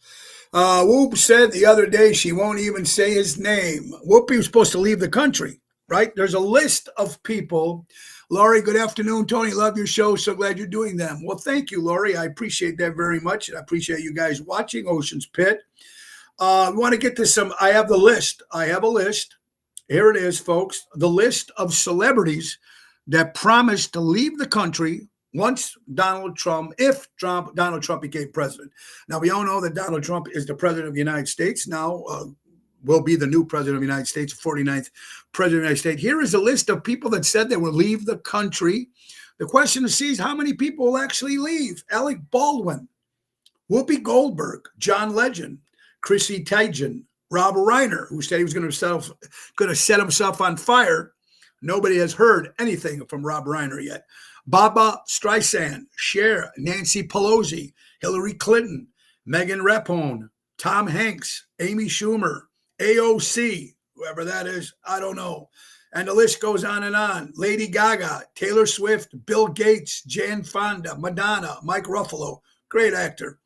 Whoop said the other day she won't even say his name. Whoopi was supposed to leave the country, right? There's a list of people. Laurie, good afternoon. Tony, love your show. So glad you're doing them. Well, thank you, Laurie. I appreciate that very much. And I appreciate you guys watching Ocean's Pit. I want to get to some. I have the list. I have a list. Here it is, folks. The list of celebrities that promised to leave the country once Donald Trump became president. Now, we all know that Donald Trump is the president of the United States now, will be the new president of the United States, 49th president of the United States. Here is a list of people that said they will leave the country. The question is, how many people will actually leave? Alec Baldwin, Whoopi Goldberg, John Legend, Chrissy Teigen, Rob Reiner, who said he was going to set himself on fire. Nobody has heard anything from Rob Reiner yet. Barbra Streisand, Cher, Nancy Pelosi, Hillary Clinton, Megan Rapinoe, Tom Hanks, Amy Schumer, AOC, whoever that is, I don't know. And the list goes on and on. Lady Gaga, Taylor Swift, Bill Gates, Jane Fonda, Madonna, Mike Ruffalo, great actor.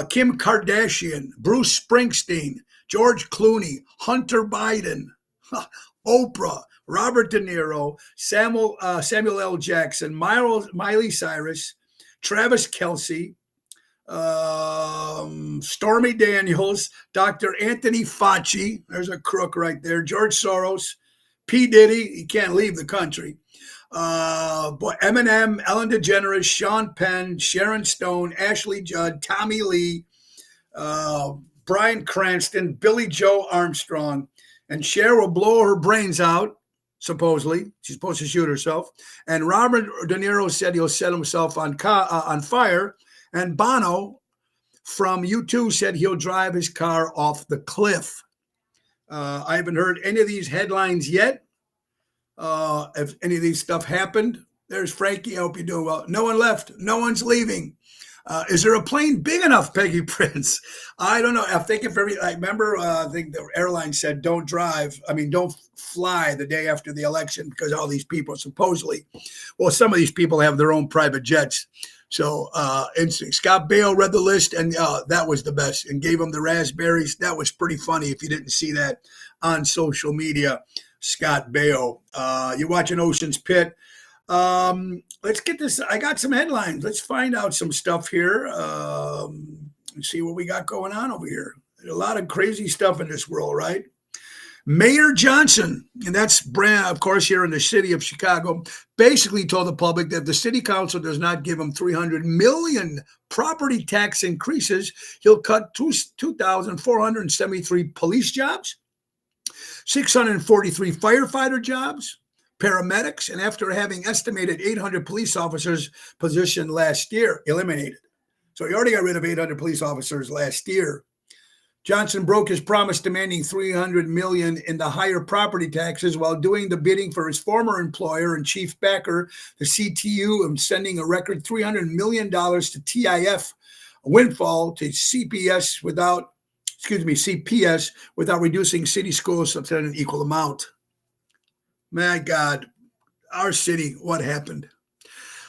Kim Kardashian, Bruce Springsteen, George Clooney, Hunter Biden, Oprah, Robert De Niro, Samuel L. Jackson, Miley Cyrus, Travis Kelce, Stormy Daniels, Dr. Anthony Fauci, there's a crook right there, George Soros, P. Diddy, he can't leave the country. Boy, Eminem, Ellen DeGeneres, Sean Penn, Sharon Stone, Ashley Judd, Tommy Lee, Bryan Cranston, Billy Joe Armstrong, and Cher will blow her brains out, supposedly. She's supposed to shoot herself. And Robert De Niro said he'll set himself on fire. And Bono from U2 said he'll drive his car off the cliff. I haven't heard any of these headlines yet. If any of these stuff happened, there's Frankie. I hope you're doing well. No one left. No one's leaving. Is there a plane big enough, Peggy Prince? I don't know. I think I remember, I think the airline said don't fly the day after the election because all these people supposedly, well, some of these people have their own private jets. So instinct. Scott Baio read the list, and that was the best, and gave him the raspberries. That was pretty funny if you didn't see that on social media. Scott Baio. You're watching Ocean's Pit. Let's get this. I got some headlines. Let's find out some stuff here. And see what we got going on over here. There's a lot of crazy stuff in this world, right? Mayor Johnson, and that's Brand, of course, here in the city of Chicago, basically told the public that if the city council does not give him 300 million property tax increases, he'll cut 2,473 police jobs, 643 firefighter jobs, paramedics, and after having estimated 800 police officers position last year, eliminated. So he already got rid of 800 police officers last year. Johnson broke his promise, demanding $300 million in the higher property taxes while doing the bidding for his former employer and chief backer, the CTU, and sending a record $300 million to TIF, a windfall to CPS without reducing city schools to an equal amount. My God, our city, what happened?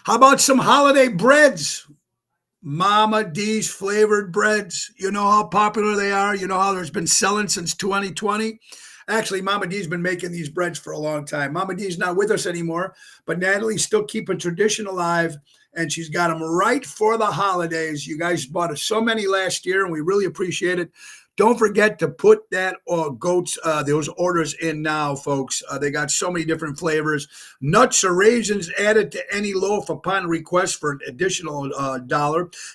How about some holiday breads? Mama D's flavored breads. You know how popular they are. You know how there's been selling since 2020. Actually, Mama D's been making these breads for a long time. Mama D's not with us anymore, but Natalie's still keeping tradition alive, and she's got them right for the holidays. You guys bought us so many last year, and we really appreciate it. Don't forget to put that those orders in now, folks. They got so many different flavors. Nuts or raisins added to any loaf upon request for an additional $1.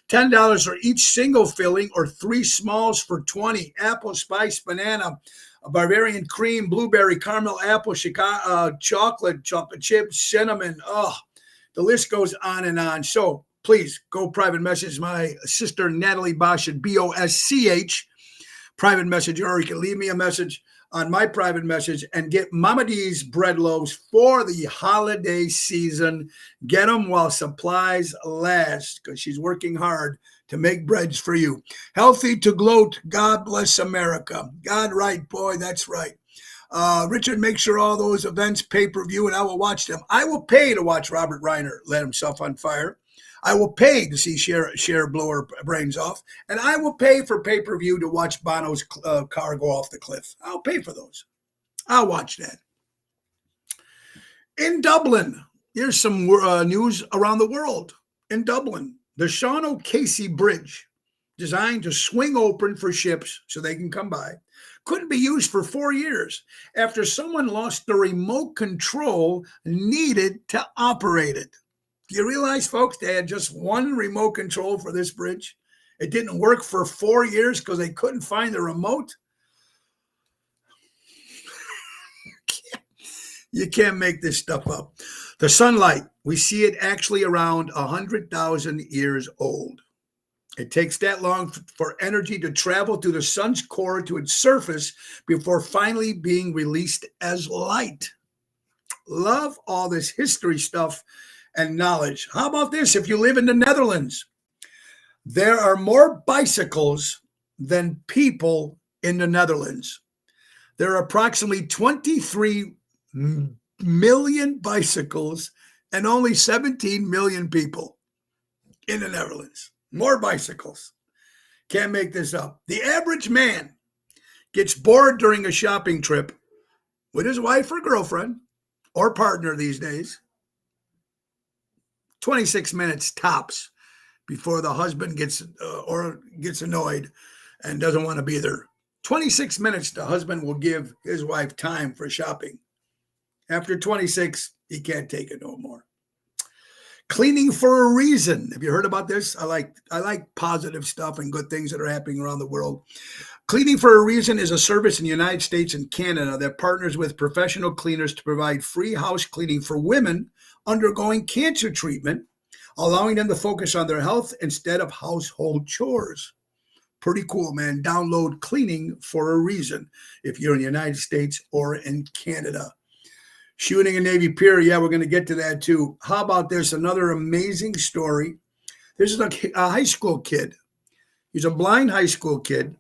$10 for each single filling, or 3 smalls for $20. Apple, spice, banana, Bavarian cream, blueberry, caramel, apple, chocolate chip, cinnamon. Oh, the list goes on and on. So please go private message my sister Natalie Bosch at BOSCH. Private message, or you can leave me a message on my private message and get Mama D's bread loaves for the holiday season. Get them while supplies last, because she's working hard to make breads for you. Healthy to gloat. God bless America. God, right, boy, that's right. Richard, make sure all those events pay-per-view, and I will watch them. I will pay to watch Robert Reiner let himself on fire. I will pay to see Cher blow her brains off, and I will pay for pay-per-view to watch Bono's car go off the cliff. I'll pay for those. I'll watch that. In Dublin, here's some news around the world. In Dublin, the Sean O'Casey Bridge, designed to swing open for ships so they can come by, couldn't be used for 4 years after someone lost the remote control needed to operate it. Do you realize, folks, they had just one remote control for this bridge? It didn't work for 4 years because they couldn't find the remote. You can't make this stuff up. The sunlight, we see it actually around 100,000 years old. It takes that long for energy to travel through the sun's core to its surface before finally being released as light. Love all this history stuff and knowledge. How about this? If you live in the Netherlands, there are more bicycles than people in the Netherlands. There are approximately 23 million bicycles and only 17 million people in the Netherlands. More bicycles. Can't make this up. The average man gets bored during a shopping trip with his wife or girlfriend or partner these days. 26 minutes tops before the husband gets annoyed and doesn't want to be there. 26 minutes the husband will give his wife time for shopping. After 26, he can't take it no more. Cleaning for a reason. Have you heard about this? I like positive stuff and good things that are happening around the world. Cleaning for a Reason is a service in the United States and Canada that partners with professional cleaners to provide free house cleaning for women undergoing cancer treatment, allowing them to focus on their health instead of household chores. Pretty cool, man. Download Cleaning for a Reason if you're in the United States or in Canada. Shooting a Navy pier. Yeah, we're going to get to that too. How about this? Another amazing story. This is a high school kid. He's a blind high school kid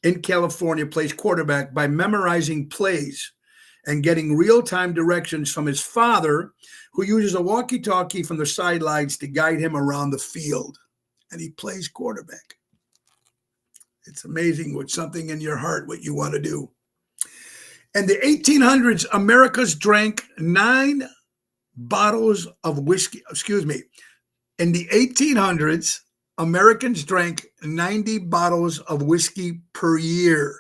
in California, plays quarterback by memorizing plays and getting real-time directions from his father, who uses a walkie-talkie from the sidelines to guide him around the field. And he plays quarterback. It's amazing what's something in your heart, what you want to do. In the 1800s, Americans drank 9 bottles of whiskey. In the 1800s, Americans drank 90 bottles of whiskey per year,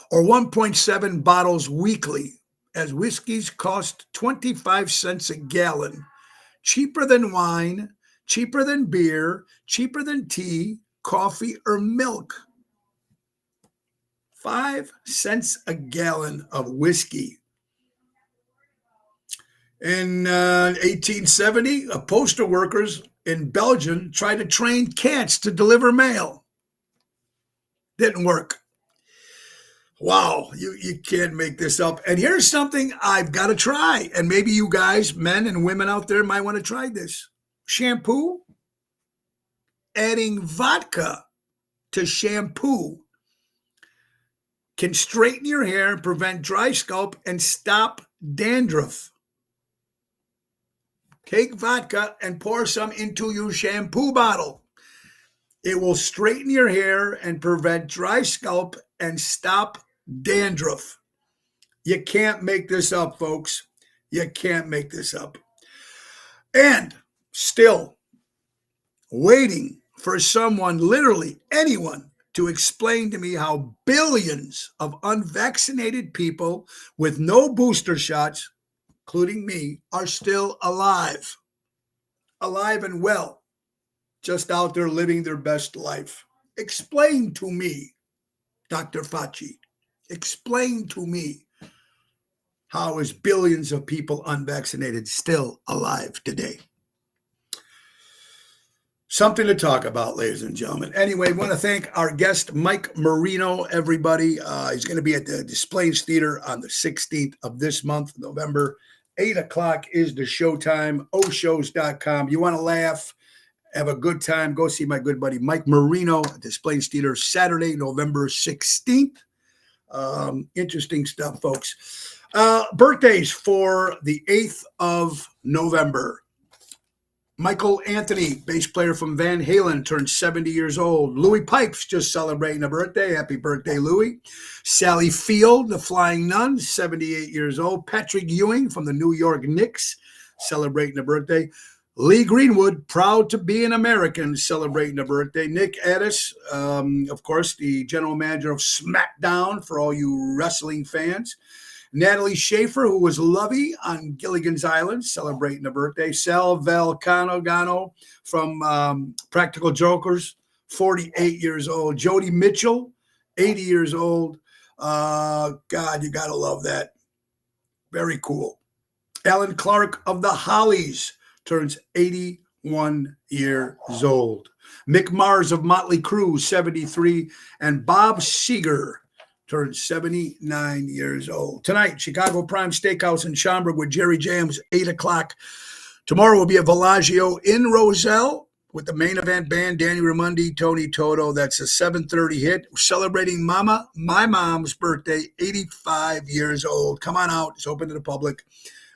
or 1.7 bottles weekly, as whiskeys cost 25 cents a gallon, cheaper than wine, cheaper than beer, cheaper than tea, coffee, or milk. 5 cents a gallon of whiskey. In 1870, postal workers in Belgium tried to train cats to deliver mail. Didn't work. Wow, you can't make this up. And here's something I've got to try. And maybe you guys, men and women out there, might want to try this. Shampoo. Adding vodka to shampoo can straighten your hair and prevent dry scalp and stop dandruff. Take vodka and pour some into your shampoo bottle. It will straighten your hair and prevent dry scalp and stop dandruff. You can't make this up, folks. You can't make this up. And still waiting for someone, literally anyone, to explain to me how billions of unvaccinated people with no booster shots, including me, are still alive and well, just out there living their best life. Explain to me, Dr. Fauci, explain to me, how is billions of people unvaccinated still alive today? Something to talk about, ladies and gentlemen. Anyway, I want to thank our guest, Mike Marino, everybody. He's going to be at the Displays Theater on the 16th of this month, November. 8 o'clock is the showtime, oshows.com. You want to laugh, have a good time, go see my good buddy Mike Marino at Displays Theater Saturday, November 16th. Interesting stuff, folks. Birthdays for the 8th of November. Michael Anthony, bass player from Van Halen, turned 70 years old. Louis Pipes just celebrating a birthday. Happy birthday, Louis. Sally Field, the Flying Nun, 78 years old. Patrick Ewing from the New York Knicks, celebrating a birthday. Lee Greenwood, proud to be an American, celebrating a birthday. Nick Addis, of course, the general manager of SmackDown for all you wrestling fans. Natalie Schaefer, who was Lovey on Gilligan's Island, celebrating a birthday. Sal Vulcano from Practical Jokers, 48 years old. Jody Mitchell, 80 years old. God, you got to love that. Very cool. Alan Clark of the Hollies turns 81 years old. Mick Mars of Motley Crue, 73. And Bob Seger turned 79 years old. Tonight, Chicago Prime Steakhouse in Schaumburg with Jerry Jams, 8 o'clock. Tomorrow will be at Villaggio in Roselle with the main event band, Danny Ramundi, Tony Toto. That's a 7:30 hit. We're celebrating my mom's birthday, 85 years old. Come on out. It's open to the public.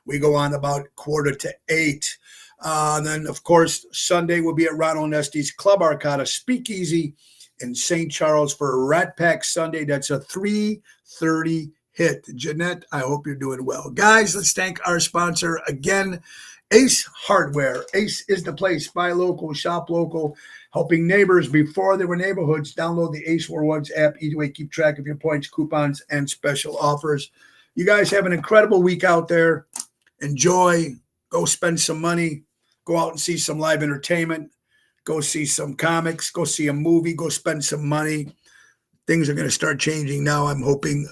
We go on about 7:45. And then, of course, Sunday will be at Ronald Nesty's Club Arcada Speakeasy in St. Charles for Rat Pack Sunday. That's a 3:30 hit. Jeanette, I hope you're doing well. Guys, let's thank our sponsor again, Ace Hardware. Ace is the place. Buy local, shop local, helping neighbors before they were neighborhoods. Download the Ace War Ones app. Easy way to keep track of your points, coupons, and special offers. You guys have an incredible week out there. Enjoy. Go spend some money. Go out and see some live entertainment. Go see some comics. Go see a movie. Go spend some money. Things are going to start changing now. I'm hoping.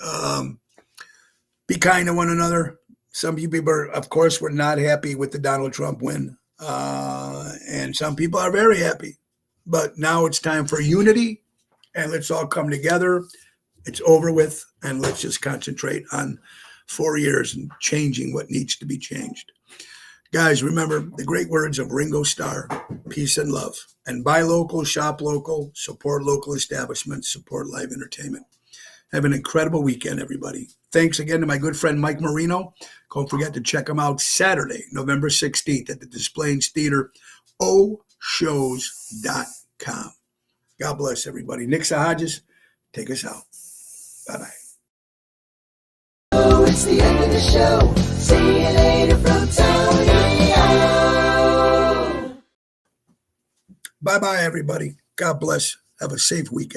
Be kind to one another. Some people, of course, were not happy with the Donald Trump win. And some people are very happy. But now it's time for unity. And let's all come together. It's over with. And let's just concentrate on 4 years and changing what needs to be changed. Guys, remember the great words of Ringo Starr, peace and love. And buy local, shop local, support local establishments, support live entertainment. Have an incredible weekend, everybody. Thanks again to my good friend Mike Marino. Don't forget to check him out Saturday, November 16th at the Displays Theater, oshows.com. God bless everybody. Nick Sahajas, take us out. Bye-bye. Oh, it's the end of the show. See you later from Tony O. Bye-bye, everybody. God bless. Have a safe weekend.